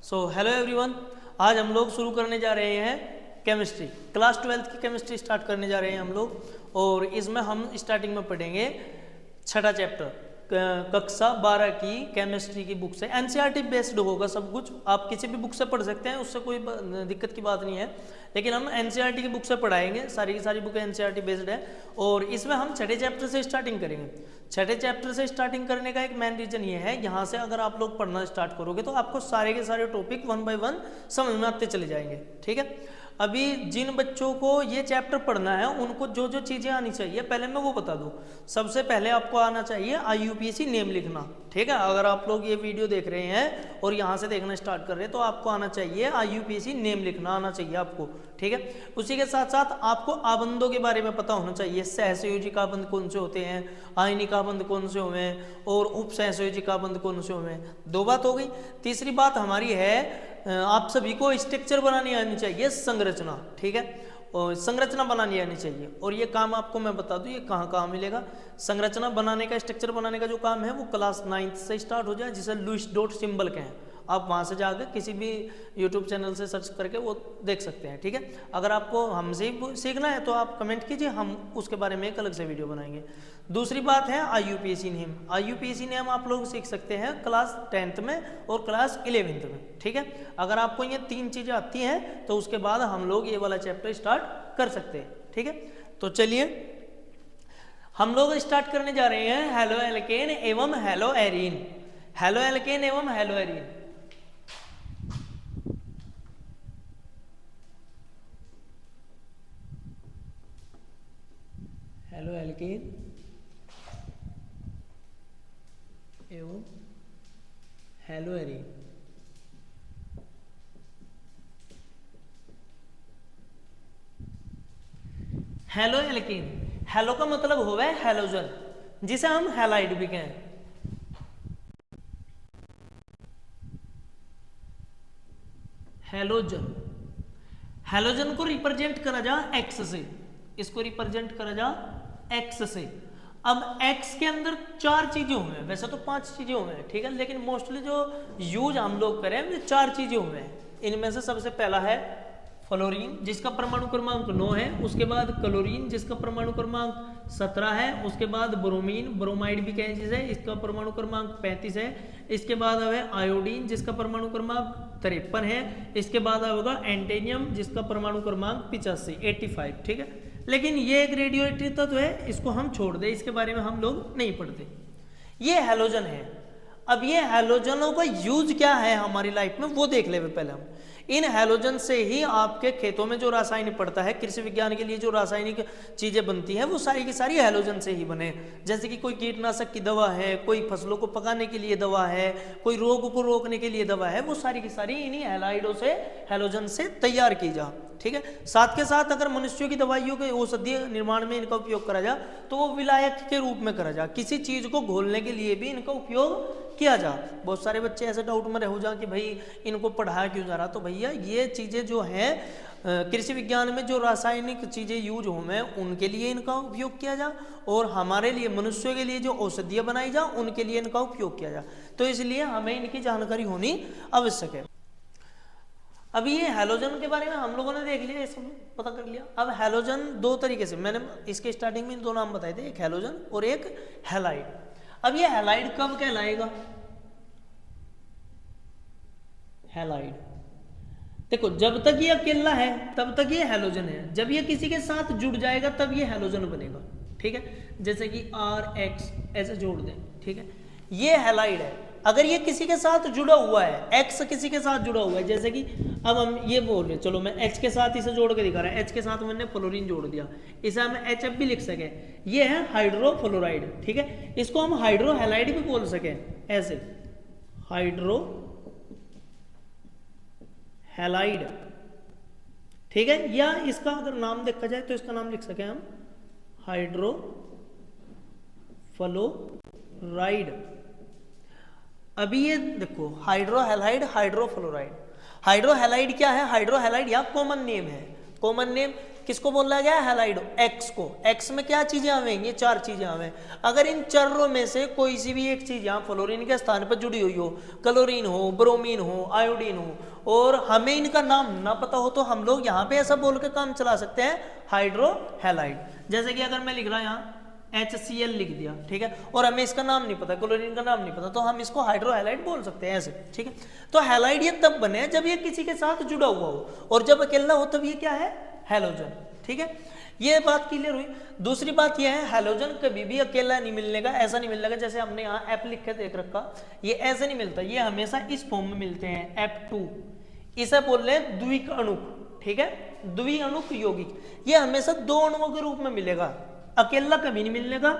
Hello everyone, आज हम लोग शुरू करने जा रहे हैं केमिस्ट्री। क्लास 12th की केमिस्ट्री स्टार्ट करने जा रहे हैं हम लोग। और इसमें हम स्टार्टिंग में पढ़ेंगे छठा चैप्टर, कक्षा 12 की केमिस्ट्री की बुक से। एनसीईआरटी बेस्ड होगा सब कुछ, आप किसी भी बुक से पढ़ सकते हैं, उससे कोई दिक्कत की बात नहीं है। लेकिन हम एनसीईआरटी की बुक से पढ़ाएंगे, सारी की सारी बुक एनसीईआरटी बेस्ड है। और इसमें हम छठे चैप्टर से स्टार्टिंग करेंगे। छठे चैप्टर से स्टार्टिंग करने का एक मेन रीजन ये है, यहाँ से अगर आप लोग पढ़ना स्टार्ट करोगे तो आपको सारे के सारे टॉपिक 1 बाय 1 समझ में आते चले जाएंगे। ठीक है, अभी जिन बच्चों को ये चैप्टर पढ़ना है उनको जो जो चीज़ें आनी चाहिए पहले मैं वो बता दूं। सबसे पहले आपको आना चाहिए IUPAC नेम लिखना। ठीक है, अगर आप लोग ये वीडियो देख रहे हैं और यहाँ से देखना स्टार्ट कर रहे हैं तो आपको आना चाहिए IUPAC नेम लिखना आना चाहिए आपको। ठीक है, उसी के साथ साथ आपको आबंधों के बारे में पता होना चाहिए। सहसंयोजिक आबंध कौन से होते हैं, आयनिक आबंध कौन से हुए हैं और उप सहसंयोजिक आबंध कौन से हुए हैं। दो बात हो गई। तीसरी बात हमारी है, आप सभी को स्ट्रक्चर बनानी आनी चाहिए, संरचना। ठीक है, और संरचना बनानी आनी चाहिए। और ये काम आपको मैं बता दूं, ये कहाँ कहाँ मिलेगा। संरचना बनाने का, स्ट्रक्चर बनाने का जो काम है वो क्लास 9th से स्टार्ट हो जाए, जिसे लुईस डॉट सिंबल के हैं। आप वहाँ से जाकर किसी भी YouTube चैनल से सर्च करके वो देख सकते हैं। ठीक है, अगर आपको हमसे सीखना है तो आप कमेंट कीजिए, हम उसके बारे में एक अलग से वीडियो बनाएंगे। दूसरी बात है IUPAC नेम। IUPAC नेम आप लोग सीख सकते हैं क्लास 10th में और क्लास 11th में। ठीक है, अगर आपको ये तीन चीज़ें आती हैं तो उसके बाद हम लोग ये वाला चैप्टर स्टार्ट कर सकते हैं। ठीक है, तो चलिए हम लोग स्टार्ट करने जा रहे हैं हेलो एल्केन एवं हेलो एरीन। हेलो एल्केन एवं हेलो एरीन। हेलो एल्केन एवं hello arene. Halo alkane, hello का मतलब होगा हेलोजन, जिसे हम हैलाइड भी कहें। हेलोजन, हेलोजन को रिप्रेजेंट करा जा X से, इसको रिप्रेजेंट करा जा X से। अब X के अंदर 4 चीजें हुए हैं, वैसे तो 5 चीजें हुए हैं। ठीक है, लेकिन मोस्टली जो यूज हम लोग करें वो 4 चीजें हुए हैं। इनमें से सबसे पहला है फ्लोरीन, जिसका परमाणु क्रमांक 9 है। उसके बाद क्लोरीन, जिसका परमाणु क्रमांक 17 है। उसके बाद ब्रोमीन, ब्रोमाइड भी कहें जिसे, इसका परमाणु क्रमांक 35 है। इसके बाद है आयोडीन, जिसका परमाणु क्रमांक 53 है। इसके बाद होगा एंटेनियम, जिसका परमाणु क्रमांक 85। ठीक है, लेकिन ये एक रेडियो एक्टिव तत्व है, इसको हम छोड़ दें, इसके बारे में हम लोग नहीं पढ़ते। ये हैलोजन है। अब ये हैलोजनों का यूज क्या है हमारी लाइफ में वो देख ले पहले हम। इन हैलोजन से ही आपके खेतों में जो रासायनिक पड़ता है, कृषि विज्ञान के लिए जो रासायनिक चीजें बनती हैं वो सारी की सारी हैलोजन से ही बने। जैसे कि कोई कीटनाशक की दवा है, कोई फसलों को पकाने के लिए दवा है, कोई रोग को रोकने के लिए दवा है, वो सारी की सारी इन्हीं हैलाइडों से, हैलोजन से तैयार की जा। ठीक है, साथ के साथ अगर मनुष्यों की दवाइयों के औषधीय निर्माण में इनका उपयोग करा जा तो वो विलायक के रूप में करा जा। किसी चीज को घोलने के लिए भी इनका उपयोग किया जा। बहुत सारे बच्चे ऐसे डाउट में रह जा कि भाई इनको पढ़ाया क्यों जा रहा, तो भैया ये चीजें जो हैं कृषि विज्ञान में जो रासायनिक चीजें यूज हों उनके लिए इनका उपयोग किया जा, और हमारे लिए मनुष्यों के लिए जो औषधिय बनाई जा उनके लिए इनका उपयोग किया जा। तो इसलिए हमें इनकी जानकारी होनी आवश्यक है। अभी ये हैलोजन के बारे में हम लोगों ने देख लिया, ये सब पता कर लिया। अब हैलोजन दो तरीके से, मैंने इसके स्टार्टिंग में 2 नाम बताए थे, एक हैलोजन और एक हैलाइड। अब ये हैलाइड कब कहलाएगा? हैलाइड देखो, जब तक ये अकेला है तब तक ये हैलोजन है, जब ये किसी के साथ जुड़ जाएगा तब ये हैलोजन बनेगा। ठीक है, जैसे कि RX ऐसे जोड़ दें। ठीक है, ये हैलाइड है। अगर ये किसी के साथ जुड़ा हुआ है, X किसी के साथ जुड़ा हुआ है, जैसे कि अब हम ये बोल रहे हैं, चलो मैं H के साथ इसे जोड़ के दिखा रहा है, H के साथ मैंने फ्लोरीन जोड़ दिया, इसे हम HF भी लिख सके। ये है हाइड्रोफ्लोराइड। ठीक है, इसको हम हाइड्रो हैलाइड भी बोल सके, ऐसे हाइड्रो हैलाइड। ठीक है, या इसका अगर नाम देखा जाए तो इसका नाम लिख सके हम हाइड्रोफ्लोराइड। अभी ये देखो, हाइड्रोहैलाइड, हाइड्रोफ्लोराइड। हाइड्रोहैलाइड क्या है? हाइड्रोहैलाइड या कॉमन नेम है। कॉमन नेम किसको बोला गया? हैलाइड एक्स को। एक्स में क्या चीजें आवेंगी? 4 चीजें आवे। अगर इन चारों में से कोई सी भी एक चीज यहाँ फ्लोरीन के स्थान पर जुड़ी हुई हो, क्लोरीन हो, ब्रोमीन हो, आयोडीन हो, और हमें इनका नाम ना पता हो, तो हम लोग यहाँ पे ऐसा बोल के काम चला सकते हैं, हाइड्रो हैलाइड। जैसे कि अगर मैं लिख रहा यहाँ HCl लिख दिया, ठीक है, और हमें इसका नाम नहीं पता, क्लोरीन का नाम नहीं पता, तो हम इसको हाइड्रो हैलाइड बोल सकते हैं ऐसे, ठीक है। तो हैलाइड ये तब बने जब ये किसी के साथ जुड़ा हुआ हो, और जब अकेला हो तब ये क्या है? हैलोजन, ठीक है। ये बात क्लियर हुई। दूसरी बात ये है, हैलोजन कभी भी अकेला नहीं मिलने का, ऐसा नहीं मिलने का जैसे हमने यहाँ F लिख के देख रखा, ये ऐसे नहीं मिलता, ये हमेशा इस फॉर्म में मिलते हैं, F2। इसे बोल रहे हैं द्विक अणुक, ठीक है, द्वि अणुक यौगिक। ये हमेशा 2 अणुओं के रूप में मिलेगा, अकेला कभी नहीं मिलने का।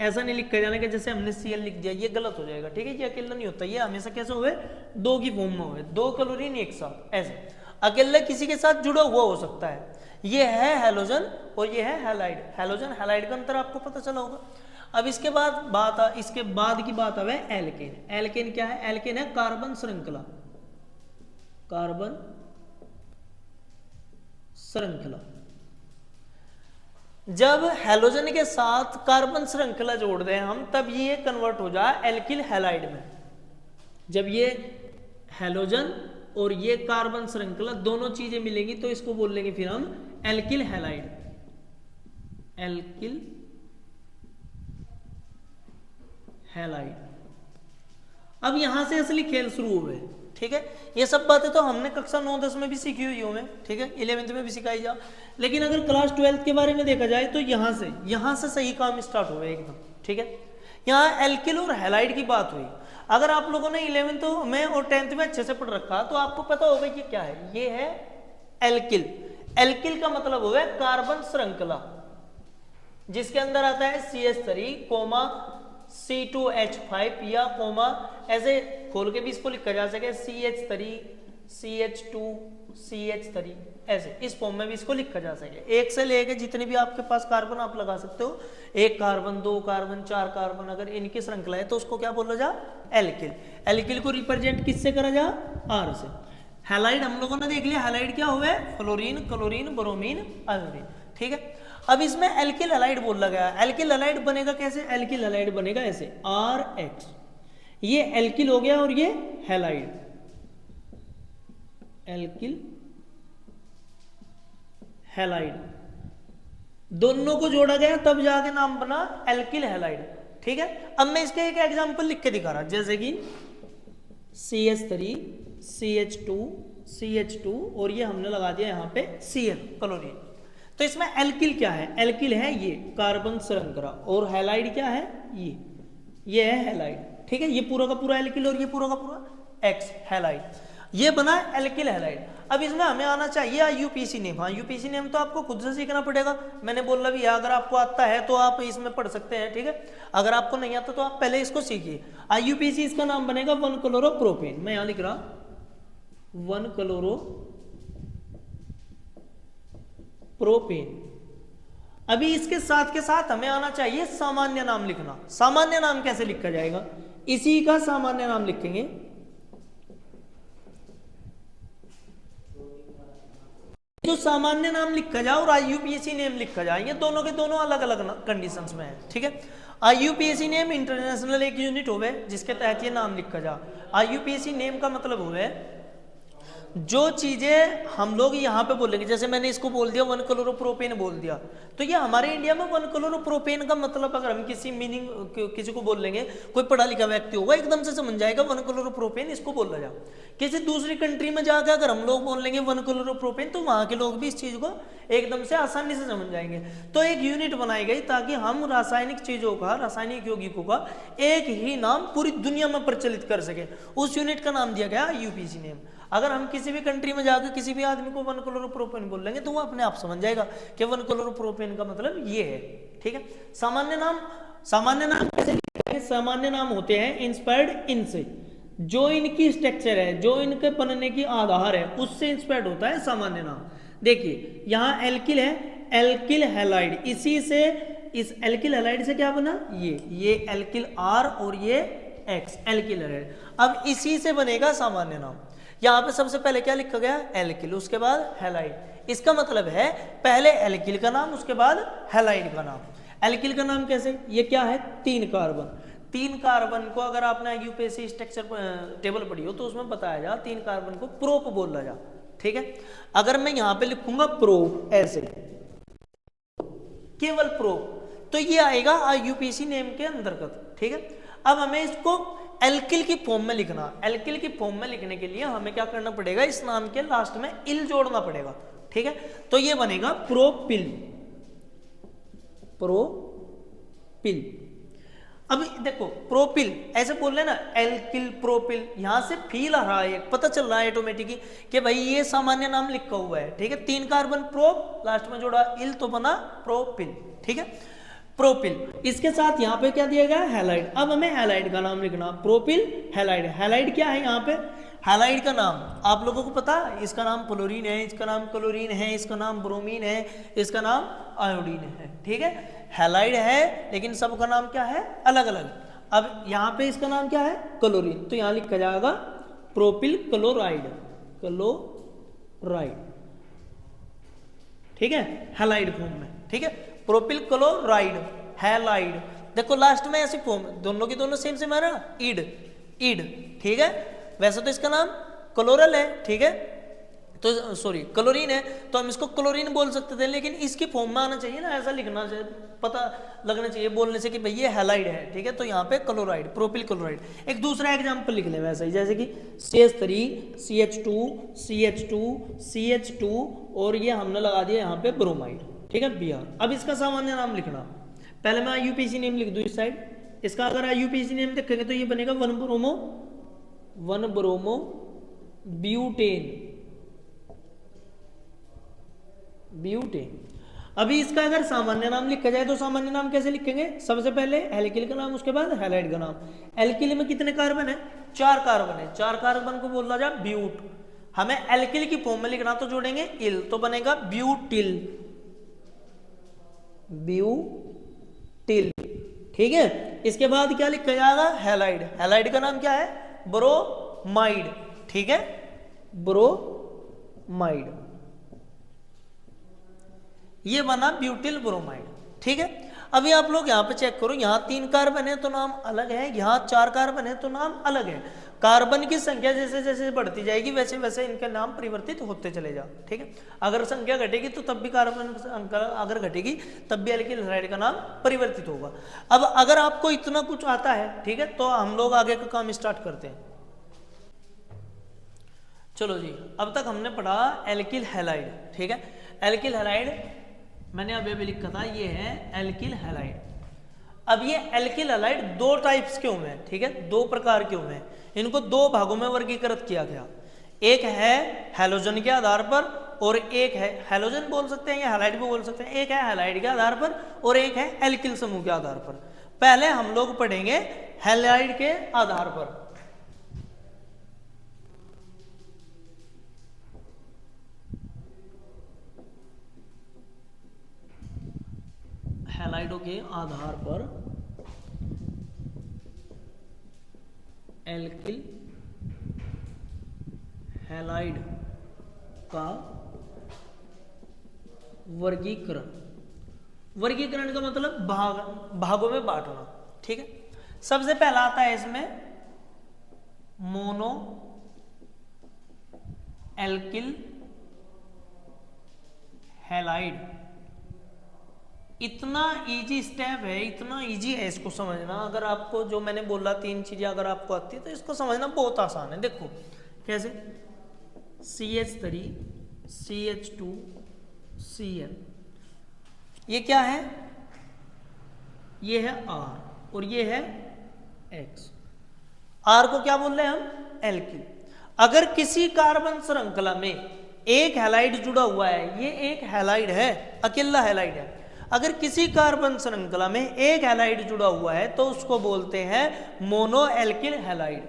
ऐसा नहीं लिख के जाने का जैसे हमने Cl लिख दिया, ये गलत हो जाएगा, ठीक है। ये अकेला नहीं होता, ये हमेशा कैसे हुए? 2 की फॉर्म में हुए, 2 क्लोरीन एक साथ, ऐसे। अकेला किसी के साथ जुड़ा हुआ हो सकता है। ये है हैलोजन और ये है हैलाइड। हैलोजन हैलाइड का अंतर आपको पता चला होगा। अब इसके बाद की बात है एल्केन। एल्केन क्या है? एल्केन है कार्बन श्रृंखला, कार्बन श्रृंखला। जब हैलोजन के साथ कार्बन श्रृंखला जोड़ दें हम, तब ये कन्वर्ट हो जाए एल्किल हैलाइड में। जब ये हैलोजन और ये कार्बन श्रृंखला दोनों चीजें मिलेंगी तो इसको बोल लेंगे फिर हम एल्किल हैलाइड, एल्किल हैलाइड। अब यहां से असली खेल शुरू हुए, ठीक है। ये सब बातें तो हमने कक्षा 9-10 में भी सीखी हुई हूं, ठीक है, 11th में भी सिखाई जा। लेकिन अगर क्लास 12th के बारे में देखा जाए तो यहां से सही काम स्टार्ट हुआ एकदम, ठीक है। यहाँ एल्किल और हैलाइड की बात हुई। अगर आप लोगों ने 11th में और 10th में अच्छे से पढ़ रखा तो आपको पता होगा कि क्या है। ये है एल्किल। एल्किल का मतलब हुआ कार्बन श्रृंखला, जिसके अंदर आता है CH3, C2H5 या कोमा, ऐसे खोल के भी इसको लिखा जा सके CH3, CH2, CH3, ऐसे इस फॉर्म में भी इसको लिखा जा सके। एक से लेके जितने भी आपके पास कार्बन आप लगा सकते हो, 1 कार्बन, 2 कार्बन, 4 कार्बन, अगर इनकी श्रृंखला है तो उसको क्या बोला जा? एल्किल। एल्किल को रिप्रेजेंट किससे करा जा? R से। हैलाइड हम लोगों ने देख लिया, हैलाइड क्या हुआ? फ्लोरीन, क्लोरीन, ब्रोमीन, आयोडीन, ठीक है। अब इसमें एल्किल हैलाइड बोला गया। एल्किल हैलाइड बनेगा कैसे? एल्किल हैलाइड बनेगा ऐसे, RH। ये एल्किल हो गया और ये हैलाइड, एल्किल हैलाइड, दोनों को जोड़ा गया तब जाके नाम बना एल्किल हैलाइड, ठीक है। अब मैं इसके एक एग्जांपल लिख के दिखा रहा, जैसे कि CH3, CH2, CH2 और ये हमने लगा दिया यहाँ पे Cl, क्लोरीन। तो इसमें एल्किल क्या है? एल्किल है ये कार्बन श्रृंखला, और हैलाइड क्या है? ये है हैलाइड, ठीक है। ये पूरा का पूरा एल्किल और ये पूरा का पूरा X हैलाइड, ये बना एल्किल हैलाइड। अब इसमें हमें आना चाहिए IUPAC नेम। हाँ, IUPAC नेम तो आपको खुद से सीखना पड़ेगा। मैंने बोला भी, अगर आपको आता है तो आप इसमें पढ़ सकते हैं, ठीक है। अगर आपको नहीं आता तो आप पहले इसको सीखिए। IUPAC इसका नाम बनेगा 1-क्लोरोप्रोपेन। मैं यहां लिख रहा 1-क्लोरोप्रोपेन। अभी इसके साथ के साथ हमें आना चाहिए सामान्य नाम लिखना। सामान्य नाम कैसे लिखा जाएगा? इसी का सामान्य नाम लिखेंगे। जो सामान्य नाम लिखा जाए और IUPAC नेम लिखा जाए, ये दोनों के दोनों अलग अलग कंडीशंस में है, ठीक है। IUPAC नेम इंटरनेशनल एक यूनिट होवे जिसके तहत ये नाम लिखा जा। IUPAC नेम का मतलब होवे जो चीजें हम लोग यहाँ पे बोलेंगे, जैसे मैंने इसको बोल दिया 1-क्लोरोप्रोपेन बोल दिया, तो ये हमारे इंडिया में 1-क्लोरोप्रोपेन का मतलब अगर हम किसी मीनिंग किसी को बोल लेंगे, कोई पढ़ा लिखा व्यक्ति होगा एकदम से समझ जाएगा 1-क्लोरोप्रोपेन इसको बोला जा। किसी दूसरी कंट्री में जाकर अगर हम लोग बोल लेंगे 1-क्लोरोप्रोपेन, तो वहां के लोग भी इस चीज को एकदम से आसानी से समझ जाएंगे। तो एक यूनिट बनाई गई ताकि हम रासायनिक चीजों का, रासायनिक यौगिकों का एक ही नाम पूरी दुनिया में प्रचलित कर सके। उस यूनिट का नाम दिया गया IUPAC नेम। अगर हम किसी भी कंट्री में जाकर किसी भी आदमी को 1-क्लोरोप्रोपेन बोल लेंगे तो वो अपने आप समझ जाएगा कि 1-क्लोरोप्रोपेन का मतलब ये है, ठीक है। सामान्य नाम कैसे लिखते हैं? सामान्य नाम होते हैं इंस्पायर्ड इनसे, जो इनकी स्ट्रक्चर है, जो इनके बनने की आधार है, उससे इंस्पायर्ड होता है सामान्य नाम। देखिए यहाँ एल्किल है, एल्किल हैलाइड, इसी से इस एल्किल हैलाइड से क्या बना? ये एल्किल R और ये X, एल्किल हैलाइड। अब इसी से बनेगा सामान्य नाम। यहाँ पे सबसे पहले क्या लिखा गया, एल्किल, उसके बाद हैलाइड। इसका मतलब है पहले एल्किल का नाम, उसके बाद हैलाइड का नाम। एल्किल का नाम कैसे, ये क्या है, 3 कार्बन। 3 कार्बन को अगर आपने यूपीएससी स्ट्रक्चर टेबल पढ़ी हो तो उसमें बताया जा 3 कार्बन को प्रोप बोला जा, ठीक है। अगर मैं यहाँ पे लिखूंगा प्रोप ऐसे, केवल प्रोप, तो ये आएगा यूपीएससी नेम के अंतर्गत, ठीक है। अब हमें इसको एल्किल की फॉर्म में लिखना। एल्किल की फॉर्म में लिखने के लिए हमें क्या करना पड़ेगा, इस नाम के लास्ट में इल जोड़ना पड़ेगा, ठीक है। तो ये बनेगा प्रोपिल, प्रोपिल। अब देखो प्रोपिल ऐसे बोल रहे ना, एल्किल प्रोपिल, यहां से फील आ रहा है, पता चल रहा है ऑटोमेटिकली कि भाई ये सामान्य नाम लिखा हुआ है, ठीक है। 3 कार्बन प्रोप, लास्ट में जोड़ा इल तो बना प्रोपिल, ठीक है, प्रोपिल। इसके साथ यहाँ पे क्या दिया गया, हैलाइड। अब हमें हैलाइड का नाम लिखना, प्रोपिल हैलाइड। हैलाइड क्या है यहाँ पे, हैलाइड का नाम आप लोगों को पता, इसका नाम फ्लोरीन है, इसका नाम क्लोरीन है, इसका नाम ब्रोमीन है, इसका नाम आयोडीन है, ठीक है। हैलाइड है लेकिन सबका नाम क्या है, अलग अलग। अब यहाँ पे इसका नाम क्या है, क्लोरीन, तो यहाँ लिखा जाएगा प्रोपिल क्लोराइड, क्लोराइड, ठीक है, हैलाइड फॉर्म में, ठीक है, प्रोपिल क्लोराइड, हैलाइड। देखो लास्ट में ऐसी फॉर्म, दोनों की दोनों सेम सेम है ना, ईड, ईड, ठीक है। वैसे तो इसका नाम क्लोरल है, ठीक है, तो सॉरी क्लोरीन है, तो हम इसको क्लोरीन बोल सकते थे, लेकिन इसकी फॉर्म में आना चाहिए ना, ऐसा लिखना चाहिए, पता लगना चाहिए बोलने से कि भाई ये हैलाइड है, ठीक है। तो यहाँ पे क्लोराइड, प्रोपिल क्लोराइड। एक दूसरा एग्जांपल लिख लें वैसे ही, जैसे कि CH3 CH2 CH2 CH2 और ये हमने लगा दिया यहाँ पे ब्रोमाइड, ठीक है, Br। अब इसका सामान्य नाम लिखना, पहले मैं IUPAC नेम लिख दूं इस साइड। इसका अगर IUPAC नेम देखेंगे तो ये बनेगा 1 ब्रोमो ब्यूटेन, ब्यूटेन। अभी इसका अगर सामान्य नाम लिखा जाए तो सामान्य नाम कैसे लिखेंगे, सबसे पहले एल्किल का नाम, उसके बाद हैलाइड का नाम। एल्किल में कितने कार्बन है, 4 कार्बन है, 4 कार्बन को बोला जाए ब्यूट। हमें एल्किल की फॉर्म में लिखना तो जोड़ेंगे इल, तो बनेगा ब्यूटिल, ब्यूटिल, ठीक है। इसके बाद क्या लिखा जाएगा, हैलाइड। हैलाइड का नाम क्या है, ब्रोमाइड, ठीक है, ब्रोमाइड, ये बना ब्यूटिल ब्रोमाइड, ठीक है। अभी आप लोग यहाँ पे चेक करो, यहाँ 3 कार्बन है तो नाम अलग है, यहाँ 4 कार्बन है तो नाम अलग है। कार्बन की संख्या जैसे जैसे बढ़ती जाएगी वैसे वैसे इनके नाम परिवर्तित होते चले जाओ, ठीक है। अगर संख्या घटेगी तो तब भी कार्बन अगर घटेगी तब भी एल्किल हैलाइड का नाम परिवर्तित होगा। अब अगर आपको इतना कुछ आता है, ठीक है, तो हम लोग आगे का काम स्टार्ट करते हैं। चलो जी, अब तक हमने पढ़ा एल्किल हैलाइड, ठीक है। एल्किल हैलाइड मैंने अभी लिखा था, ये है एल्किल हैलाइड। अब ये एल्किल हैलाइड 2 टाइप्स के हुए हैं, ठीक है, 2 प्रकार के हुए हैं। इनको 2 भागों में वर्गीकृत किया गया। एक है हैलोजन के आधार पर और एक है, हैलोजन बोल सकते हैं या हैलाइड भी बोल सकते हैं, एक है हैलाइड के आधार पर और एक है एल्किल समूह के आधार पर। पहले हम लोग पढ़ेंगे हैलाइड के आधार पर। हैलाइडों के आधार पर एल्किल हैलाइड का वर्गीकरण। वर्गीकरण का मतलब भागों में बांटना, ठीक है। सबसे पहला आता है इसमें मोनो एल्किल हैलाइड। इतना इजी स्टेप है, इतना इजी है इसको समझना। अगर आपको जो मैंने बोला 3 चीजें अगर आपको आती है तो इसको समझना बहुत आसान है। देखो कैसे, CH3 CH2 Cl, ये क्या है, ये है R और ये है X। R को क्या बोल रहे हैं हम, एल्किल। अगर किसी कार्बन श्रृंखला में एक हैलाइड जुड़ा हुआ है, ये एक हैलाइड है, अकेला हैलाइड है। अगर किसी कार्बन श्रृंखला में एक हैलाइड जुड़ा हुआ है तो उसको बोलते हैं मोनो एल्किल हैलाइड।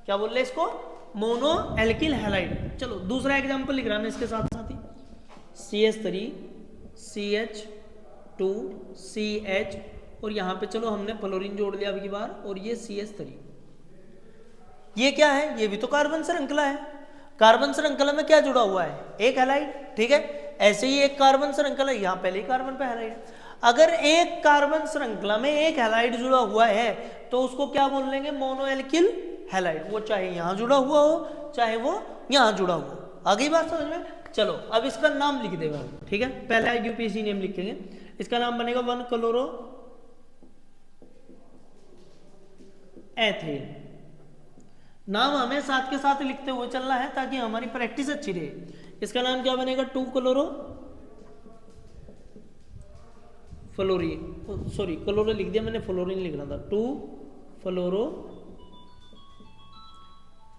क्या बोल रहे हैं इसको, मोनो एल्किल हैलाइड। चलो दूसरा एग्जांपल लिख रहा है इसके साथ साथ ही, CH3 CH2 CH और यहां पे चलो हमने फ्लोरीन जोड़ लिया अब की बार, और ये CH3, ये क्या है, ये भी तो कार्बन श्रृंखला है, कार्बन श्रृंखला में क्या जुड़ा हुआ है, एक हैलाइड, ठीक है। ऐसे ही एक कार्बन श्रृंखला, यहाँ पहले ही कार्बन पे हैलाइड है। अगर एक कार्बन श्रृंखला में एक हैलाइड जुड़ा हुआ है तो उसको क्या बोल लेंगे, मोनोएल्किल हैलाइड। वो चाहे यहाँ जुड़ा हुआ हो चाहे वो यहाँ जुड़ा हुआ हो। आ गई बात समझ में? चलो अब इसका नाम लिख देगा, ठीक है। पहले IUPAC नेम लिखेंगे, इसका नाम बनेगा 1-क्लोरो एथेन। नाम हमें साथ के साथ लिखते हुए चलना है ताकि हमारी प्रैक्टिस अच्छी रहे। इसका नाम क्या बनेगा, 2-क्लोरो फ्लोरीन, सॉरी क्लोरो लिख दिया मैंने, फ्लोरीन लिखना था, 2-फ्लोरो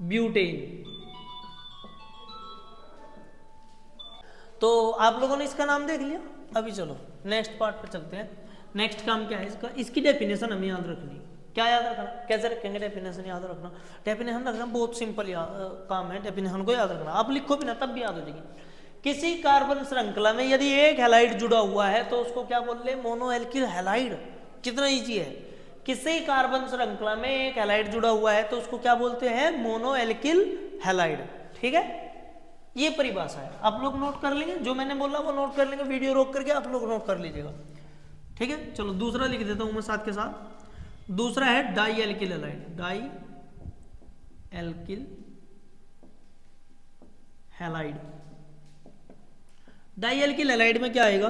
ब्यूटेन। तो आप लोगों ने इसका नाम देख लिया। अभी चलो नेक्स्ट पार्ट पे चलते हैं। नेक्स्ट काम क्या है इसका, इसकी डेफिनेशन हमें याद रखनी। क्या याद रखना, कैसे रखेंगे डेफिनेशन याद रखना? डेफिनेशन रखना बहुत सिंपल काम है, डेफिनेशन को याद रखना। आप लिखो भी ना तब भी याद हो जाएगी। किसी कार्बन श्रृंखला में यदि एक हैलाइड जुड़ा हुआ है तो उसको क्या बोल रहे हैं, मोनोएल्किल हैलाइड। कितना इजी है। किसी कार्बन श्रृंखला में एक हैलाइड जुड़ा हुआ है तो उसको क्या बोलते हैं, मोनोएल्किल हैलाइड, ठीक है। ये परिभाषा है, आप लोग नोट कर लेंगे, जो मैंने बोला वो नोट कर लेंगे, वीडियो रोक करके आप लोग नोट कर लीजिएगा, ठीक है। चलो दूसरा लिख देता हूं मैं साथ के साथ। दूसरा है di alkyl halide, di alkyl halide. Di alkyl halide में क्या आएगा,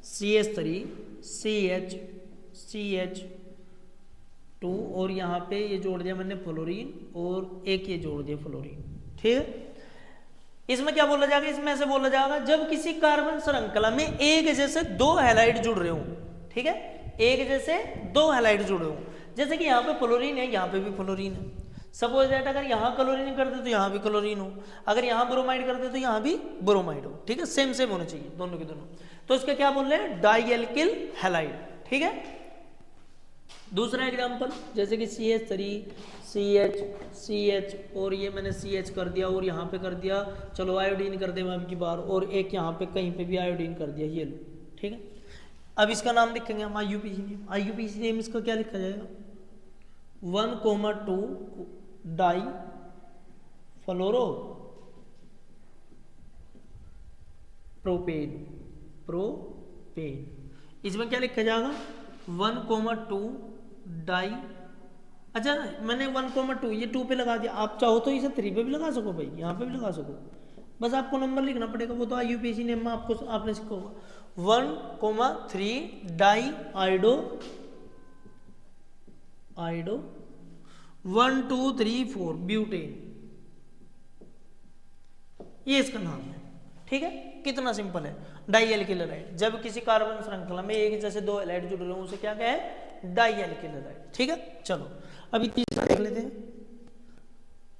CH3 CH CH2 और यहाँ पे ये जोड़ दिया मैंने फ्लोरीन और एक ये जोड़ दिया फ्लोरीन, ठीक है। इसमें क्या बोला जाएगा, इसमें ऐसे बोला जाएगा जब किसी कार्बन श्रृंखला में एक जैसे दो हैलाइड जुड़ रहे हो, ठीक है, एक जैसे दो हैलाइड जुड़े हो। जैसे कि यहाँ पे फ्लोरीन है, यहाँ पे भी फ्लोरीन है। सपोज दैट अगर यहाँ क्लोरीन कर दे तो यहाँ भी क्लोरीन हो, अगर यहाँ ब्रोमाइड कर दे तो यहाँ भी ब्रोमाइड हो, ठीक है। सेम सेम होने चाहिए दोनों के दोनों। तो इसका क्या बोल रहे हैं, डाई एल्किल हैलाइड, ठीक है। दूसरा एग्जांपल जैसे कि CH3 CH और ये मैंने CH कर दिया और यहाँ पे कर दिया, चलो आयोडीन कर दे अब की बार, और एक यहाँ पे कहीं पे भी आयोडीन कर दिया, ये लो, ठीक है। अब इसका नाम लिखेंगे हम IUPAC नेम इसका क्या लिखा जाएगा, 1,2 डाई फ्लोरो प्रोपेन। इसमें क्या लिखा जाएगा, 1,2 डाई, अच्छा मैंने 1,2 ये 2 पे लगा दिया, आप चाहो तो इसे 3 पे भी लगा सको भाई, यहाँ पे भी लगा सको, बस आपको नंबर लिखना पड़ेगा, वो तो IUPAC नेम में आपको आपने सीखा होगा। 1,3 डाई आइडो 1 2 3 4 ब्यूटेन, ये इसका नाम है, ठीक है। कितना सिंपल है, डाई एल्किल हैलाइड। जब किसी कार्बन श्रृंखला में एक जैसे दो हैलाइड जुड़ रहे हो उसे क्या कहे, डाई एल्किल हैलाइड, ठीक है। चलो अभी तीसरा देख लेते हैं,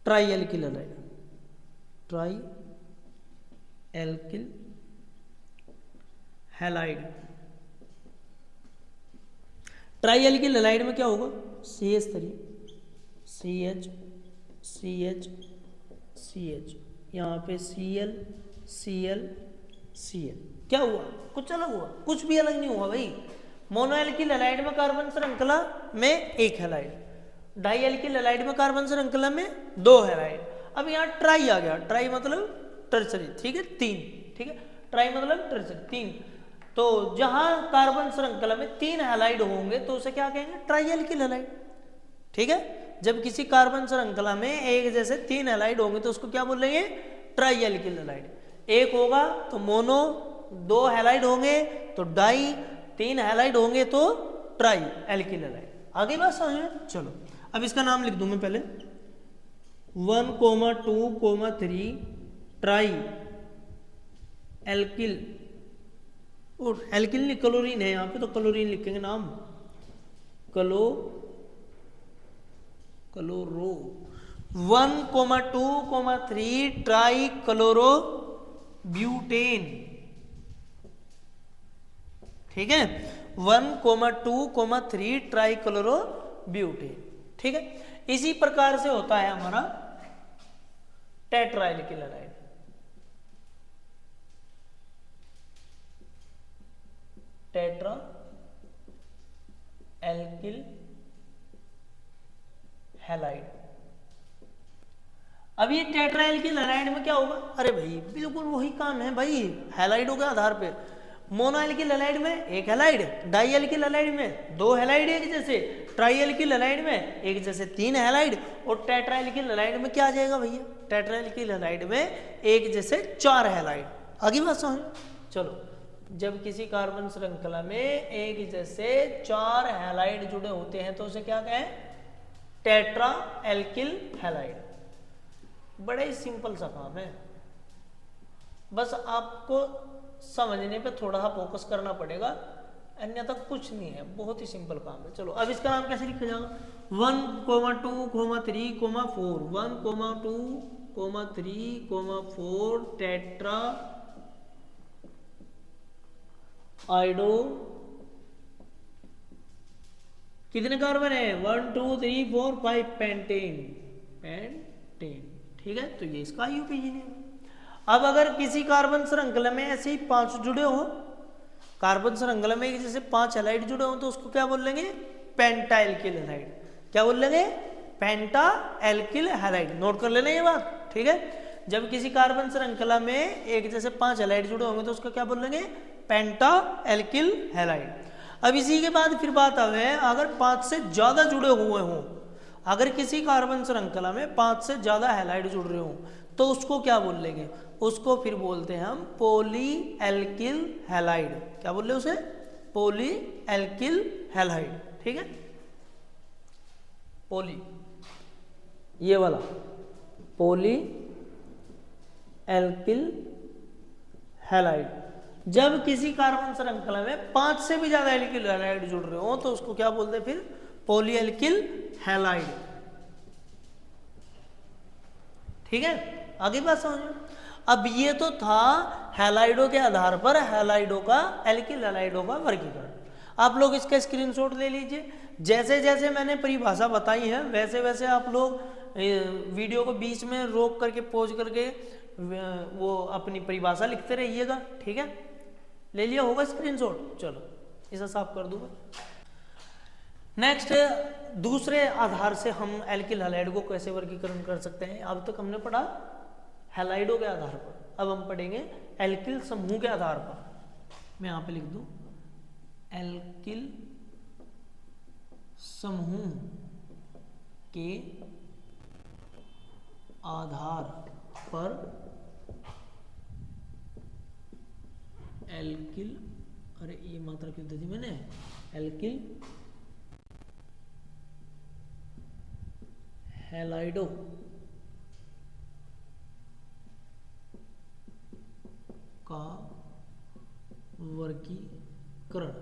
try alkyl halide. Try alkyl halide, try alkyl halide में क्या होगा, CH3 CH यहाँ पे Cl Cl Cl, क्या हुआ, कुछ अलग हुआ, कुछ भी अलग नहीं हुआ भाई। मोनोएल्किल हैलाइड में कार्बन श्रृंखला में एक हैलाइड, डाई एल्किल हैलाइड में कार्बन श्रृंखला में दो हैलाइड। अब यहाँ ट्राई आ गया, ट्राई मतलब टर्सरी, ठीक है, 3, ठीक है, ट्राई मतलब टर्सरी 3। तो जहां कार्बन श्रृंखला में 3 हैलाइड होंगे तो उसे क्या कहेंगे, ट्राई एल्किल हैलाइड, ठीक है। जब किसी कार्बन श्रृंखला में एक जैसे 3 हैलाइड होंगे तो उसको क्या बोलेंगे, ट्राई एल्किल हैलाइड। एक होगा तो मोनो, 2 हैलाइड होंगे तो डाई, 3 हैलाइड होंगे तो ट्राई एल्किल हैलाइड। आगे बात समझ में? चलो अब इसका नाम लिख दूं मैं पहले, 1,2,3 ट्राई एल्किल, और एल्किल नहीं क्लोरीन है यहाँ पे तो क्लोरीन लिखेंगे नाम, क्लोरो 1,2,3 ट्राई क्लोरो ब्यूटेन, ठीक है, 1,2,3 ट्राई क्लोरो ब्यूटेन, ठीक है। इसी प्रकार से होता है हमारा tetra alkyl halide. Tetra alkyl halide. अब अब ये टेट्राएल्किल हैलाइड में क्या होगा? अरे भाई बिल्कुल वही काम है भाई, हैलाइडों के आधार पे। मोनोएल्किल हैलाइड में एक हैलाइड, डाइएल्किल हैलाइड में दो हैलाइड एक जैसे, ट्राइएल्किल हैलाइड में एक जैसे तीन हैलाइड, और टेट्राएल्किल हैलाइड में क्या आ जाएगा भैया? टेट्राएल्किल हैलाइड में एक जैसे चार हैलाइड। आगे बात समझ। चलो, जब किसी कार्बन श्रृंखला में एक जैसे चार हैलाइड जुड़े होते हैं तो उसे क्या कहें? टेट्राएल्किल हैलाइड। बड़ा ही सिंपल सा काम है, बस आपको समझने पे थोड़ा सा फोकस करना पड़ेगा, अन्यथा कुछ नहीं है, बहुत ही सिंपल काम है। चलो अब इसका नाम कैसे लिखा जाएगा? 1, 2, 3, 4, 1, 2, 3, 4 टेट्रा आइडो। कितने कार्बन है? 1, 2, 3, 4, 5 पेंटेन। पेंटेन, ठीक है, तो ये इसका आईयूपीएजी नेम। अब अगर किसी कार्बन श्रृंखला में ऐसे ही 5 जुड़े हो, कार्बन श्रृंखला में एक जैसे 5 हैलाइड जुड़े हो, तो उसको क्या बोल लेंगे? पेंटाएल्किल हैलाइड। क्या बोल लेंगे? पेंटाएल्किल हैलाइड। नोट कर लेना ये बात, ठीक है। जब किसी कार्बन श्रृंखला में एक जैसे 5 हैलाइड जुड़े होंगे तो उसको क्या बोल लेंगे? पेंटाएल्किल हैलाइड। अब इसी के बाद फिर बात आवे, अगर 5 से ज्यादा जुड़े हुए हों, अगर किसी कार्बन श्रृंखला में 5 से ज्यादा हैलाइड जुड़ रहे हों तो उसको क्या बोल लेंगे? उसको फिर बोलते हैं हम पॉलीएल्किल हैलाइड। क्या बोल रहे उसे? पॉलीएल्किल हैलाइड, ठीक है। पॉली, ये वाला पॉलीएल्किल हैलाइड। जब किसी कार्बन श्रृंखला में 5 से भी ज्यादा एल्किल हैलाइड जुड़ रहे हो तो उसको क्या बोलते हैं? फिर पॉलीएल्किल हैलाइड, ठीक है। आगे बात समझो। अब ये तो था हैलाइडों के आधार पर हैलाइडों का, एल्किल हैलाइडों का वर्गीकरण। आप लोग इसका स्क्रीनशॉट ले लीजिए। जैसे जैसे मैंने परिभाषा बताई है वैसे वैसे आप लोग वीडियो को बीच में रोक करके पॉज करके वो अपनी परिभाषा लिखते रहिएगा, ठीक है। ले लिया होगा स्क्रीनशॉट? चलो इसे साफ कर दूंगा। नेक्स्ट, दूसरे आधार से हम एल्किल हैलाइड को कैसे वर्गीकरण कर सकते हैं। अब तक हमने पढ़ा हैलाइडों के आधार पर, अब हम पढ़ेंगे एल्किल समूह के आधार पर। मैं यहां पे लिख दूं एल्किल समूह के आधार पर एल्किल, अरे ये मात्रा क्यों दे दी मैंने? एल्किल हैलाइडों का वर्गीकरण।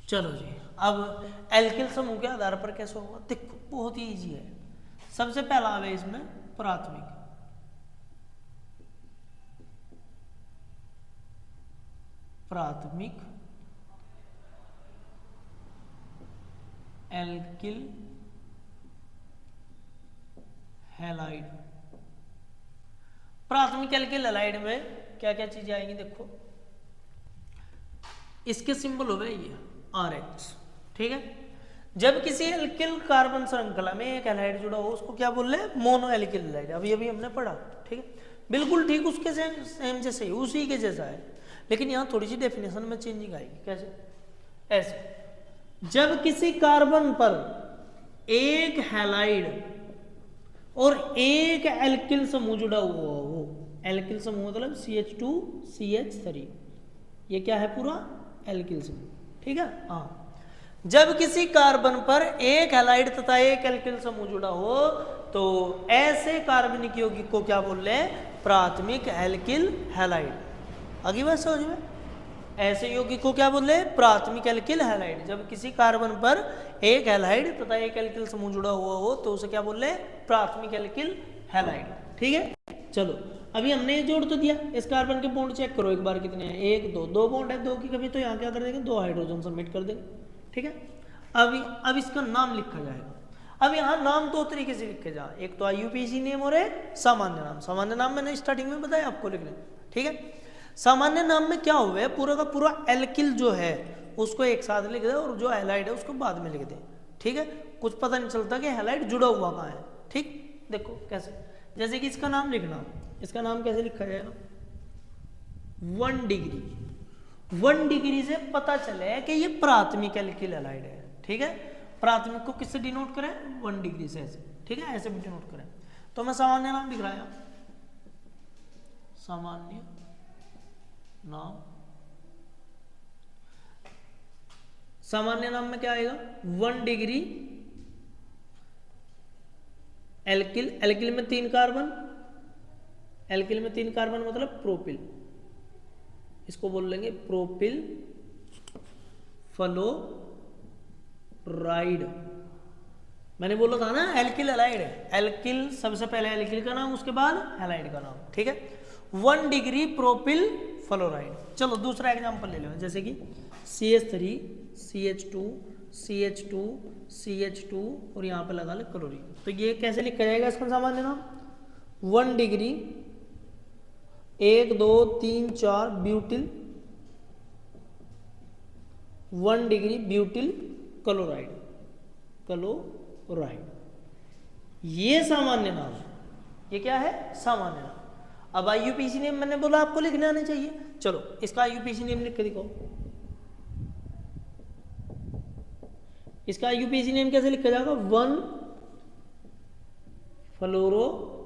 चलो जी, अब एल्किल समूह के आधार पर कैसे होगा? देखो बहुत ही इजी है। सबसे पहला आवे इसमें प्राथमिक। प्राथमिक एल्किल हैलाइड। प्राथमिक एल्किल हैलाइड में क्या क्या चीजें आएंगी? देखो इसके सिंबल हो गए ये RH, ठीक है। जब किसी एल्किल कार्बन श्रृंखला में एक हैलाइड जुड़ा हो उसको क्या बोल रहे हैं? Mono alkyl halide. अभी अभी हमने पढ़ा, ठीक है, बिल्कुल ठीक उसके सेम जैसे ही, उसी के जैसा है, लेकिन यहाँ थोड़ी सी डेफिनेशन में चेंजिंग आएगी। कैसे? ऐसे, जब किसी कार्बन पर एक हैलाइड और एक एल्किल समूह जुड़ा हुआ हो, एल्किल समूह मतलब CH2CH3, ये क्या है? पूरा एल्किल समूह, ठीक है। हाँ, जब किसी कार्बन पर एक हैलाइड तथा एक एल्किल समूह जुड़ा हो तो ऐसे कार्बनिक यौगिक को क्या बोल रहे हैं? प्राथमिक एल्किल हैलाइड। अगली बात समझ में? ऐसे यौगिक को क्या बोल रहे हैं? प्राथमिक एल्किल हैलाइड। जब किसी कार्बन पर एक हैलाइड तथा एक एल्किल समूह जुड़ा हुआ हो तो उसे क्या बोल रहे हैं? प्राथमिक एल्किल हैलाइड, ठीक है। चलो अभी हमने ये जोड़ तो दिया, इस कार्बन के बॉन्ड चेक करो एक बार कितने हैं? 1 2 2 बॉन्ड है, 2 की कमी तो यहाँ क्या कर देंगे? 2 हाइड्रोजन सबमिट कर देंगे, ठीक है। अब इसका नाम लिखा जाएगा। अब यहाँ नाम दो तरीके से लिखे जा, एक तो आईयूपीएसी नेम और एक सामान्य नाम। सामान्य नाम मैंने स्टार्टिंग में बताया आपको लिखने, ठीक है। सामान्य नाम में क्या हुआ है? पूरा का पूरा एल्किल जो है उसको एक साथ लिख दे और जो हैलाइड है उसको बाद में लिख दे, ठीक है। कुछ पता नहीं चलता कि हैलाइड जुड़ा हुआ कहाँ है, ठीक। देखो कैसे, जैसे कि इसका नाम लिखना, इसका नाम कैसे लिखा जाएगा, 1 डिग्री। 1 डिग्री से पता चले कि ये प्राथमिक एल्किल हैलाइड है, ठीक है। प्राथमिक को किससे डिनोट करें, 1 डिग्री से, ऐसे, ठीक है, ऐसे भी डिनोट करें। तो मैं सामान्य नाम लिख रहा है, सामान्य नाम, सामान्य नाम में क्या आएगा, 1 डिग्री एल्किल, एल्किल में 3 कार्बन, एल्किल में 3 कार्बन मतलब प्रोपिल, इसको बोल लेंगे प्रोपिल फ्लोराइड। मैंने बोला था ना एल्किल हैलाइड है, एल्किल सबसे पहले एल्किल का नाम, उसके बाद हैलाइड का नाम, ठीक है। 1 डिग्री प्रोपिल फ्लोराइड। चलो दूसरा एग्जांपल ले लो, जैसे कि CH3 CH2 CH2 CH2 और यहाँ पे लगा ले क्लोरीन। तो ये कैसे लिखा जाएगा इसका सामान्य नाम, 1 degree 1 2 3 4 butyl, 1 degree butyl chloride, chloride, ये सामान्य नाम है। ये क्या है, सामान्य नाम। अब IUPAC नेम मैंने बोला आपको लिखने आने चाहिए, चलो इसका IUPAC नेम लिख के दिखाओ। इसका IUPAC नेम कैसे लिखा जाएगा, 1 फ्लोरोप्रोपेन।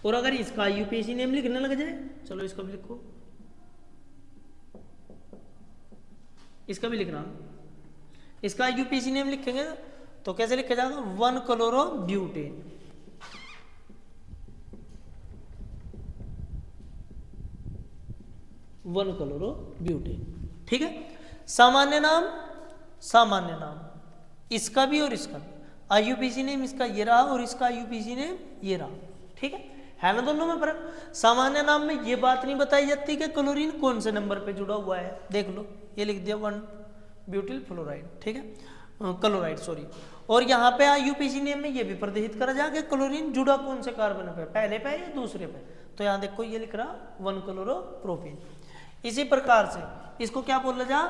और अगर इसका IUPAC नेम लिखने लग जाए, चलो इसका भी लिखो, इसका भी लिखना। इसका IUPAC नेम लिखेंगे तो कैसे लिखा जाएगा, 1 क्लोरोब्यूटेन, 1 क्लोरोब्यूटेन, ठीक है। सामान्य नाम, सामान्य नाम, इसका भी और इसका भी। IUPAC नेम इसका ये रहा और इसका IUPAC नेम ये रहा, ठीक है ना दोनों में फर्क। सामान्य नाम में ये बात नहीं बताई जाती कि क्लोरीन कौन से नंबर पे जुड़ा हुआ है, देख लो ये लिख दिया 1 ब्यूटिल फ्लोराइड, ठीक है, क्लोराइड सॉरी। और यहाँ पे IUPAC नेम में ये भी प्रदर्शित करा जाए कि क्लोरीन जुड़ा कौन से कार्बन पे, पहले पे या दूसरे पे। तो यहाँ देखो ये लिख रहा 1 क्लोरोप्रोपेन। इसी प्रकार से इसको क्या बोला जा,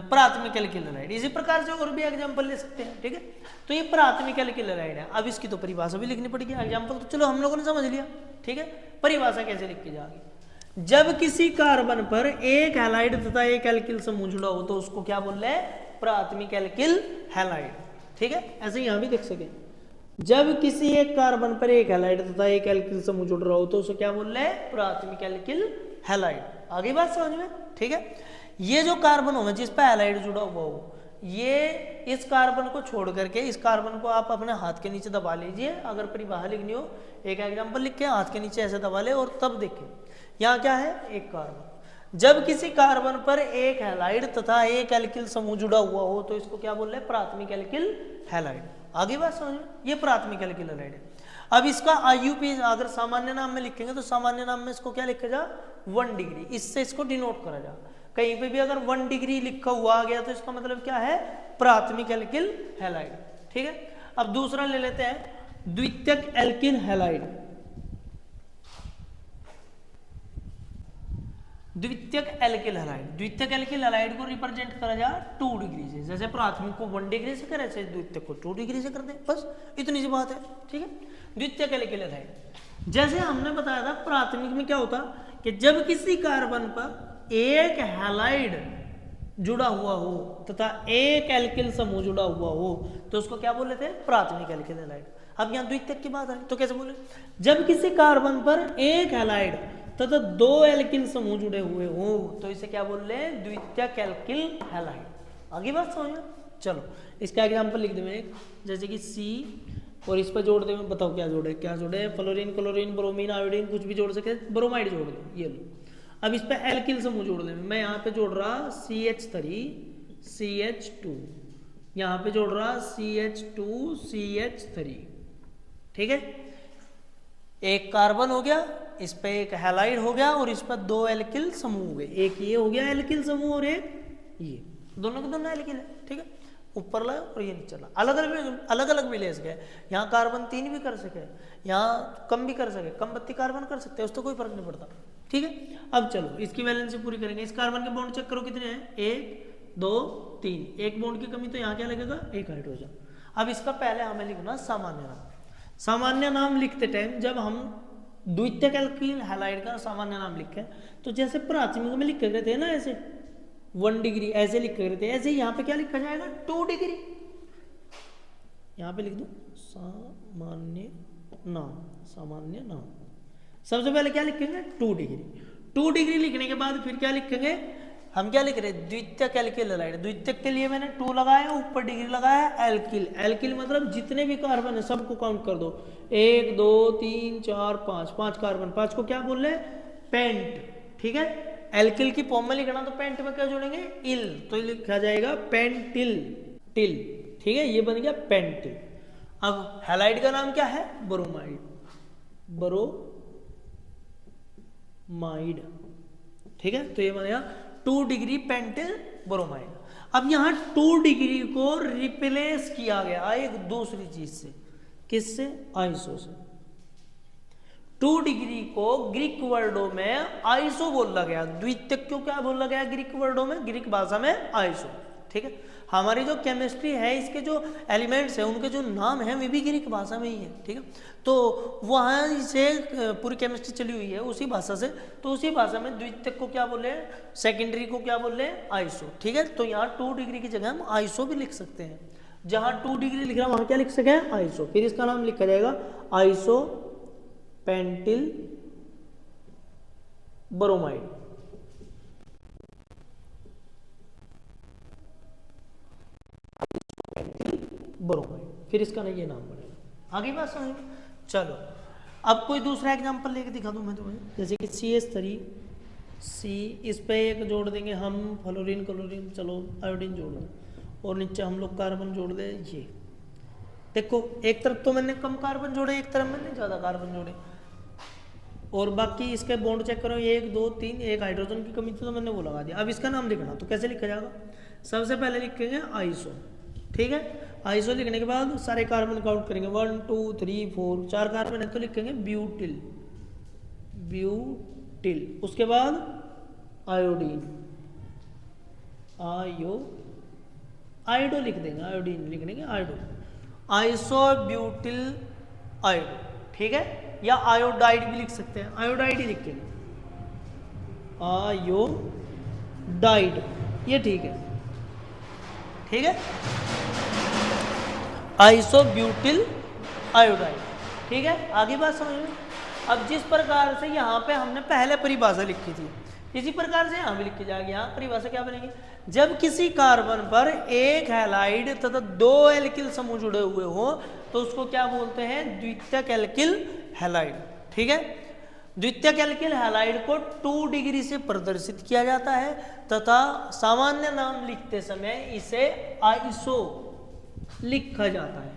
प्राथमिक एल्किल हैलाइड। इसी प्रकार से और भी एग्जांपल ले सकते हैं, ठीक है। तो ये प्राथमिक एल्किल हैलाइड है। अब इसकी तो परिभाषा भी लिखनी पड़ेगी, एग्जांपल तो चलो हम लोगों ने समझ लिया, ठीक है। परिभाषा कैसे लिख के जाएगी, जब किसी कार्बन पर एक हैलाइड तथा एक एल्किल समूह जुड़ा हो तो उसको क्या बोल रहे हैं, प्राथमिक एल्किल हैलाइड, ठीक है। ऐसे यहां भी देख सके, जब किसी एक कार्बन पर एक हैलाइड तथा एक एल्किल समूह जुड़ रहा हो तो उसे क्या बोल रहे हैं, प्राथमिक एल्किल हैलाइड। आगे बात समझ में, ठीक है। ये जो कार्बन होगा जिस पर हैलाइड जुड़ा हुआ हो, ये इस कार्बन को छोड़ करके इस कार्बन को आप अपने हाथ के नीचे दबा लीजिए। अगर परिभाषा लिखनी हो, एक एग्जांपल लिख के हाथ के नीचे ऐसे दबा ले और तब देखें यहाँ क्या है, एक कार्बन। जब किसी कार्बन पर एक हैलाइड तथा एक एल्किल समूह जुड़ा हुआ हो तो इसको क्या बोल रहे हैं, प्राथमिक एल्किल हैलाइड। आगे बात समझ में, ये प्राथमिक एल्किल हैलाइड है। अब इसका IUPAC अगर सामान्य नाम में लिखेंगे तो सामान्य नाम में इसको क्या लिखा जा, 1 डिग्री, इससे इसको डिनोट करा जा। कहीं पे भी अगर 1 डिग्री लिखा हुआ आ गया तो इसका मतलब क्या है, प्राथमिक एल्किल हैलाइड, ठीक है। अब दूसरा ले लेते हैं, द्वितीयक एल्किल हैलाइड। द्वितीयक एल्किल हैलाइड, द्वितीयक एल्किल हैलाइड को रिप्रेजेंट करा जा 2 डिग्री से। जैसे प्राथमिक को 1 डिग्री से करे, ऐसे द्वितीयक को 2 डिग्री से कर दे, बस इतनी सी बात है, ठीक है। द्वितीयक एल्किल हैलाइड, जैसे हमने बताया था प्राथमिक में क्या होता कि जब किसी कार्बन पर एक हैलाइड जुड़ा हुआ हो तथा एक एल्किल समूह जुड़ा हुआ हो तो उसको क्या बोले थे, प्राथमिक एल्किल हैलाइड। अब यहाँ द्वितीयक की बात है तो कैसे बोले, जब किसी कार्बन पर एक हैलाइड तथा 2 एल्किल समूह जुड़े हुए हो तो इसे क्या बोल रहे हैं, द्वितीयक एल्किल हैलाइड। आगे बात समझ में, चलो इसका एग्जांपल लिख दे मैं एक, जैसे कि C और इस पर जोड़ दे, मैं बताओ क्या जोड़े, क्या जोड़े, फ्लोरीन क्लोरीन ब्रोमीन आयोडीन कुछ भी जोड़ सके, ब्रोमाइड जोड़ दो, ये लो। अब इस पे एल्किल समूह जोड़ दे, मैं यहाँ पे जोड़ रहा CH3 CH2, यहाँ पे जोड़ रहा CH2 CH3, ठीक है। एक कार्बन हो गया, इस पे एक हैलाइड हो गया और इस पर 2 एल्किल समूह हो गए। एक ये हो गया एल्किल समूह और एक ये, दोनों के दोनों एल्किल है, ठीक है। ऊपर ला और ये नीचे ला, अलग अलग भी ले सके। यहाँ कार्बन 3 भी कर सके, यहाँ कम भी कर सके, कम बत्ती कार्बन कर सकते हैं, उससे कोई फर्क नहीं पड़ता, ठीक है। अब चलो इसकी वैलेंसी पूरी करेंगे। इस कार्बन के बॉन्ड चेक करो कितने हैं, 1 2 3, एक बॉन्ड की कमी तो यहाँ क्या लगेगा, एक हाइड्रोजन। अब इसका पहले हमें लिखना सामान्य नाम। सामान्य नाम लिखते टाइम जब हम द्वितीयक एल्किल हैलाइड का सामान्य नाम लिखें तो जैसे प्राथमिक में लिखे गए थे ना, ऐसे 1 डिग्री ऐसे लिखे गए थे, ऐसे ही यहाँ पे क्या लिखा जाएगा 2 डिग्री। यहाँ पे लिख दो सामान्य नाम। सामान्य नाम सबसे पहले क्या लिखेंगे 2 डिग्री। 2 डिग्री लिखने के बाद फिर क्या लिखेंगे, हम क्या लिख रहे हैं द्वितीयक एल्किल हैलाइड। द्वितीयक के लिए मैंने 2 लगाया, ऊपर डिग्री लगाया। एल्किल, एल्किल मतलब जितने भी कार्बन है सबको काउंट कर दो, 1 2 3 4 5, 5 कार्बन, 5 को क्या बोल रहे हैं पेंट। ठीक है, एल्किल की फॉर्म में लिखना तो पेंट में क्या जोड़ेंगे इल, तो लिखा जाएगा पेंटिल टिल। ठीक है, ये बन गया पेंटिल। अब हैलाइड का नाम क्या है ब्रोमाइड। ब्रोमाइड, ठीक है, तो ये बन गया 2 डिग्री पेंटिल ब्रोमाइड। अब यहां 2 डिग्री को रिप्लेस किया गया एक दूसरी चीज से, किससे, आइसो से। 2 डिग्री को ग्रीक वर्डों में आइसो बोला गया। द्वितीयक को क्या बोला गया ग्रीक वर्डों में, ग्रीक भाषा में आइसो। ठीक है, हमारी जो केमिस्ट्री है इसके जो एलिमेंट्स हैं उनके जो नाम हैं वे भी ग्रीक भाषा में ही है। ठीक है, तो वहाँ से पूरी केमिस्ट्री चली हुई है उसी भाषा से, तो उसी भाषा में द्वितीयक को क्या बोले हैं, सेकेंडरी को क्या बोले हैं आइसो। ठीक है, तो यहाँ 2 डिग्री की जगह हम आइसो भी लिख सकते हैं। जहाँ 2 डिग्री लिख रहा है वहाँ क्या लिख सकते हैं आइसो। फिर इसका नाम लिखा जाएगा आइसो पेंटिल ब्रोमाइड। ब्रोमाइड, फिर इसका नहीं ये नाम बनेगा। आगे बात समझ में। चलो अब कोई दूसरा एग्जांपल लेके दिखा दूं मैं तुम्हें, जैसे कि CH3 सी, इस पे एक जोड़ देंगे हम फ्लोरीन क्लोरीन, चलो आयोडीन जोड़ दो, और नीचे हम लोग कार्बन जोड़ दे। ये देखो एक तरफ तो मैंने कम कार्बन जोड़े, एक तरफ मैंने ज़्यादा कार्बन जोड़े, और बाकी इसके बॉन्ड चेक करो 1 2 3, एक हाइड्रोजन की कमी थी तो मैंने वो लगा दिया। अब इसका नाम लिखना तो कैसे लिखा जाएगा, सबसे पहले लिखेंगे आइसो। ठीक है, आइसो लिखने के बाद सारे कार्बन काउंट करेंगे 1 2 3 4, 4 कार्बन है तो लिखेंगे ब्यूटिल, ब्यूटिल। उसके बाद आयोडीन, आयोडो लिख देंगे, आयोडीन लिख देंगे आयोडो, आइसो ब्यूटिल आयोडो। ठीक है, या आयोडाइड भी लिख सकते हैं, आयोडाइड ही लिखेंगे, आयोडाइड, ये ठीक है। ठीक है, आइसो ब्यूटिल आयोडाइड। ठीक है, आगे बात समझ में। अब जिस प्रकार से यहाँ पे हमने पहले परिभाषा लिखी थी इसी प्रकार से यहाँ भी लिखी जाएगी। यहाँ परिभाषा क्या बनेगी, जब किसी कार्बन पर एक हैलाइड तथा 2 एल्किल समूह जुड़े हुए हो तो उसको क्या बोलते हैं द्वितीयक एल्किल हैलाइड। ठीक है, द्वितीयक एल्किल हैलाइड को 2 डिग्री से प्रदर्शित किया जाता है तथा सामान्य नाम लिखते समय इसे आइसो लिखा जाता है।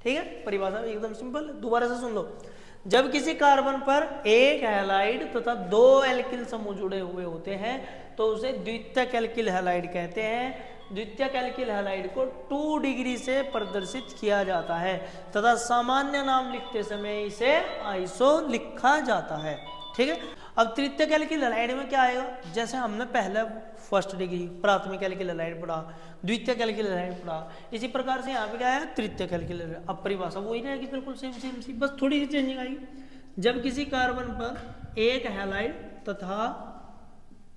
ठीक है, परिभाषा एकदम सिंपल है, दोबारा से सुन लो। जब किसी कार्बन पर एक हैलाइड तथा 2 एल्किल समूह जुड़े हुए होते हैं तो उसे द्वितीयक एल्किल हैलाइड कहते हैं। द्वितीयक एल्किल हैलाइड को 2 डिग्री से प्रदर्शित किया जाता है तथा सामान्य नाम लिखते समय इसे आइसो लिखा जाता है। ठीक है, अब तृतीयक एल्किल हैलाइड में क्या आएगा, जैसे हमने पहले फर्स्ट डिग्री प्राथमिक एल्किल हैलाइड पढ़ा, द्वितीयक एल्किल हैलाइड पढ़ा, इसी प्रकार से यहाँ पे क्या है तृतीयक एल्किल हैलाइड। अब परिभाषा वही रहेगी बिल्कुल सेम सेम सी, बस थोड़ी सी चेंजिंग आएगी। जब किसी कार्बन पर एक हैलाइड तथा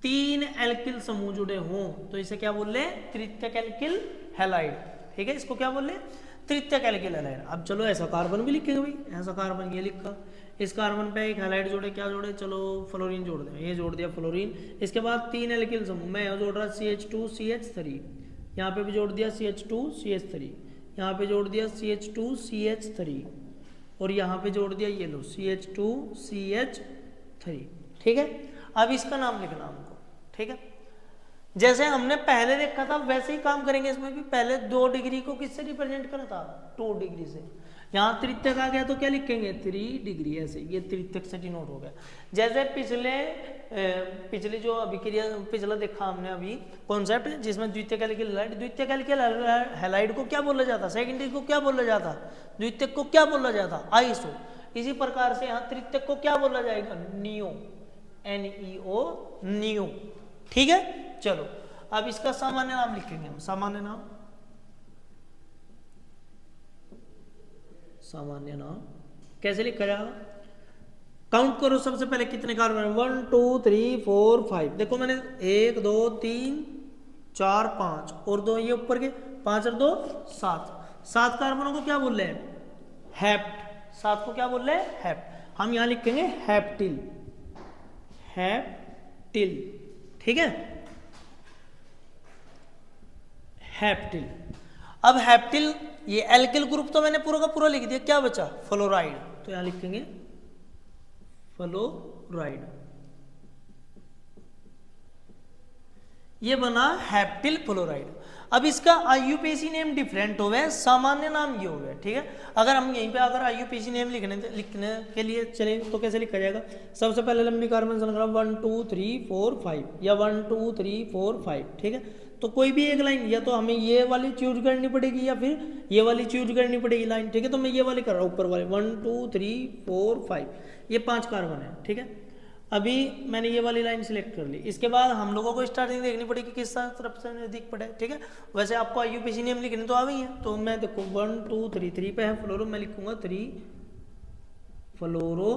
3 एल्किल समूह जुड़े हों तो इसे क्या बोल रहे हैं तृतीयक एल्किल हैलाइड। ठीक है, इसको क्या बोल रहे हैं तृतीयक एल्किल हैलाइड। अब चलो ऐसा कार्बन भी लिखेंगे भाई, ऐसा कार्बन ये लिखा, इस कार्बन पे एक हैलाइड जोड़े, क्या जोड़े, चलो फ्लोरीन जोड़ दें, ये जोड़ दिया फ्लोरीन। इसके बाद 3 एल्किल समूह, मैं यहाँ जोड़ रहा CH2 CH3, यहाँ पे भी जोड़ दिया CH2 CH3, यहाँ पे जोड़ दिया CH2 CH3, और यहाँ पे जोड़ दिया ये लो CH2 CH3। ठीक है, अब इसका नाम लिखना हमको। ठीक है, जैसे हमने पहले देखा था वैसे ही काम करेंगे इसमें भी। पहले 2 डिग्री को किससे रिप्रेजेंट करा था 2 डिग्री से, यहाँ तृतीयक आ गया तो क्या लिखेंगे 3 डिग्री, ऐसे ये तृतीयक से डिनोट हो गया। जैसे पिछले जो अभिक्रिया पिछला देखा हमने अभी कॉन्सेप्ट जिसमें द्वितीयक एल्किल हैलाइड, द्वितीयक एल्किल हैलाइड को क्या बोला जाता, सेकेंडरी को क्या बोला जाता, द्वितीयक को क्या बोला जाता आइसो। इसी प्रकार से यहाँ तृतीयक को क्या बोला जाएगा नियो, NEO नियो। ठीक है, चलो अब इसका सामान्य नाम लिखेंगे हम, सामान्य नाम सामान्य नाम। कैसे लिखा जाएगा? काउंट करो सबसे पहले कितने कार्बन है। 1 2 3 4 5। देखो मैंने 1 2 3 4 5 और 2 ये ऊपर के 5 और 2 7। 7 कार्बनों को क्या बोल रहे हैं? हेप्ट। 7 को क्या बोल रहे हैं? हेप्ट। हम यहां लिखेंगे हेप्टिल। हेप्टिल, ठीक है, हेप्टिल। अब हेप्टिल ये एल्किल ग्रुप तो मैंने पूरा का पूरा लिख दिया, क्या बचा? फ्लोराइड। तो यहां लिखेंगे फ्लोराइड। ये बना हेप्टिल फ्लोराइड। अब इसका आईयूपीएसी नेम डिफरेंट हो गया, सामान्य नाम ये हो गया, ठीक है। अगर हम यहीं पे अगर आईयूपीएसी नेम लिखने के लिए चले तो कैसे लिखा जाएगा? सबसे पहले लंबी कार्बन संख्या 1 2 3 4 5 या 1 2 3 4 5, ठीक है। तो कोई भी एक लाइन, या तो हमें ये वाली चूज करनी पड़ेगी या फिर ये वाली चूज करनी पड़ेगी लाइन, ठीक है। तो मैं ये वाली कर रहा हूँ, ऊपर वाले 1 2 3 4 5, ये 5 कार्बन है, ठीक है। अभी मैंने ये वाली लाइन सिलेक्ट कर ली। इसके बाद हम लोगों को स्टार्टिंग देखनी पड़ेगी किस तरफ से नजदीक पड़े, ठीक है। वैसे आपको आईयूपीएसी नेम लिखने तो आ गई है, तो मैं देखो 1 2 3 3 पे है फ्लोरो, मैं लिखूंगा 3 फ्लोरो।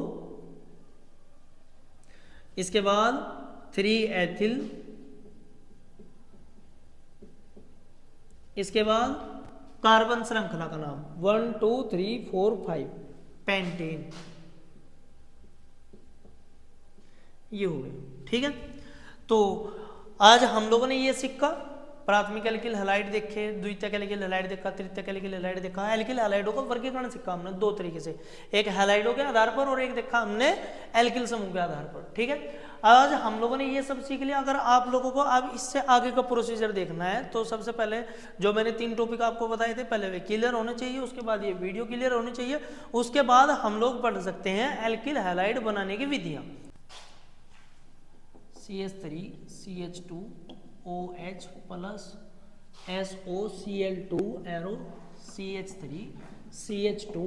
इसके बाद 3 एथिल। इसके बाद कार्बन श्रृंखला का नाम 1 2 3 4 5 पेंटेन। ये हो गए, ठीक है। तो आज हम लोगों ने ये सीखा, प्राथमिक एल्किल हैलाइड देखे, द्वितीयक एल्किल हैलाइड देखा, तृतीयक एल्किल हैलाइड देखा। एल्किल हैलाइडों का वर्गीकरण सीखा हमने दो तरीके से, एक हैलाइडों के आधार पर और एक देखा हमने एल्किल समूह के आधार पर, ठीक है। आज हम लोगों ने ये सब सीख लिया। अगर आप लोगों को अब इससे आगे का प्रोसीजर देखना है तो सबसे पहले जो मैंने 3 टॉपिक आपको बताए थे, पहले वे क्लियर होने चाहिए, उसके बाद ये वीडियो क्लियर होनी चाहिए, उसके बाद हम लोग पढ़ सकते हैं एल्किल हैलाइड बनाने की विधियाँ। CH3 CH2 OH plus SOCl2 arrow CH3 CH2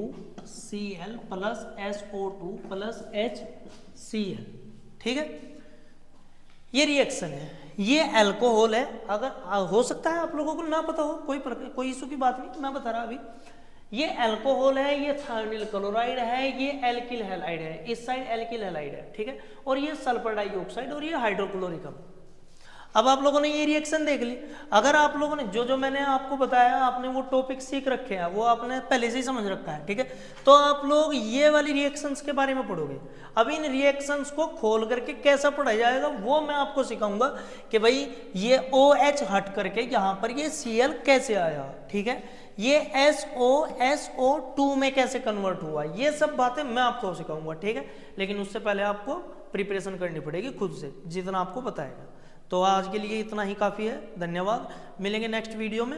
Cl plus SO2 plus HCl, ठीक है। ये रिएक्शन है, ये अल्कोहल है। अगर हो सकता है आप लोगों को ना पता हो, कोई इशू की बात नहीं, मैं बता रहा अभी। ये अल्कोहल है, ये थार्निल क्लोराइड है, ये एल्किल हैलाइड है, इस साइड एल्किल हैलाइड है, ठीक है। और ये सल्फर डाइऑक्साइड और ये हाइड्रोक्लोरिक अम्ल। अब आप लोगों ने ये रिएक्शन देख ली। अगर आप लोगों ने जो मैंने आपको बताया, आपने वो टॉपिक सीख रखे हैं, वो आपने पहले से ही समझ रखा है, ठीक है। तो आप लोग ये वाली रिएक्शंस के बारे में पढ़ोगे। अब इन रिएक्शंस को खोल करके कैसा पढ़ा जाएगा वो मैं आपको सिखाऊंगा कि भाई ये OH हट करके यहाँ पर ये Cl कैसे आया, ठीक है। ये SO2 में कैसे कन्वर्ट हुआ, ये सब बातें मैं आपको सिखाऊंगा, ठीक है। लेकिन उससे पहले आपको प्रिपरेशन करनी पड़ेगी खुद से, जितना आपको बताएगा। तो आज के लिए इतना ही काफ़ी है। धन्यवाद, मिलेंगे नेक्स्ट वीडियो में।